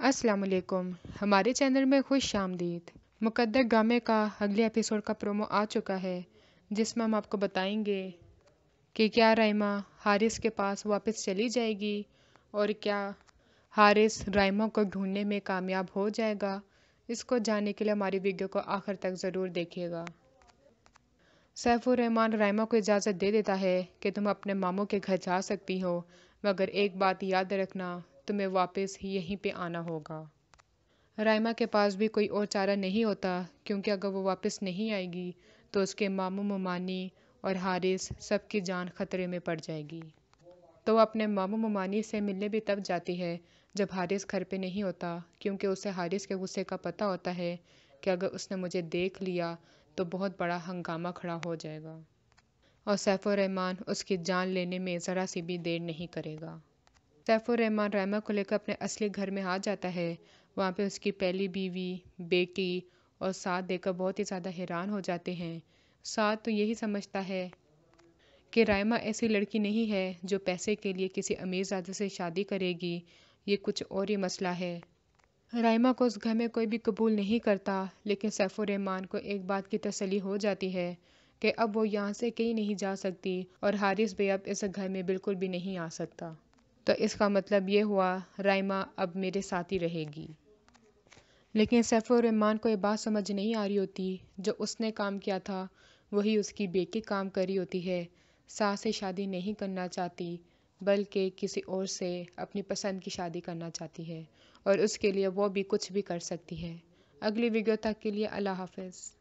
السلام علیکم، ہمارے چینل میں خوش آمدید۔ مقدر ڈرامے کا اگلے ایپیسوڈ کا پرومو آ چکا ہے، جس میں ہم آپ کو بتائیں گے کہ کیا رائما حارث کے پاس واپس چلی جائے گی اور کیا حارث رائما کو ڈھونڈنے میں کامیاب ہو جائے گا۔ اس کو جاننے کے لیے ہماری ویڈیو کو آخر تک ضرور دیکھیے گا۔ سیف الرحمن رائما کو اجازت دے دیتا ہے کہ تم اپنے ماموں کے گھر جا سکتی ہو، مگر ایک بات یاد رکھنا، تمہیں واپس یہیں پہ آنا ہوگا۔ رائما کے پاس بھی کوئی اور چارہ نہیں ہوتا، کیونکہ اگر وہ واپس نہیں آئے گی تو اس کے ماموں ممانی اور حارث سب کی جان خطرے میں پڑ جائے گی۔ تو وہ اپنے ماموں ممانی سے ملنے بھی تب جاتی ہے جب حارث گھر پہ نہیں ہوتا، کیونکہ اسے حارث کے غصے کا پتہ ہوتا ہے کہ اگر اس نے مجھے دیکھ لیا تو بہت بڑا ہنگامہ کھڑا ہو جائے گا اور سیف الرحمن اس کی جان لینے میں ذرا سی بھی دیر نہیں کرے گا۔ سیف الرحمن رائما کو لے کر اپنے اصلی گھر میں آ جاتا ہے۔ وہاں پہ اس کی پہلی بیوی، بیٹی اور سعد دیکھ کر بہت ہی زیادہ حیران ہو جاتے ہیں۔ سعد تو یہی سمجھتا ہے کہ رائما ایسی لڑکی نہیں ہے جو پیسے کے لیے کسی امیر زادے سے شادی کرے گی، یہ کچھ اور ہی مسئلہ ہے۔ رائما کو اس گھر میں کوئی بھی قبول نہیں کرتا، لیکن سیف الرحمن کو ایک بات کی تسلی ہو جاتی ہے کہ اب وہ یہاں سے کہیں نہیں جا سکتی اور حارث بھی اب اس گھر میں بالکل بھی نہیں آ سکتا۔ تو اس کا مطلب یہ ہوا رائما اب میرے ساتھ ہی رہے گی۔ لیکن سیف الرحمن کو یہ بات سمجھ نہیں آ رہی ہوتی، جو اس نے کام کیا تھا وہی اس کی بیٹی کام کر رہی ہوتی ہے۔ سعد سے شادی نہیں کرنا چاہتی، بلکہ کسی اور سے اپنی پسند کی شادی کرنا چاہتی ہے، اور اس کے لیے وہ بھی کچھ بھی کر سکتی ہے۔ اگلی ویڈیو تک کے لیے اللہ حافظ۔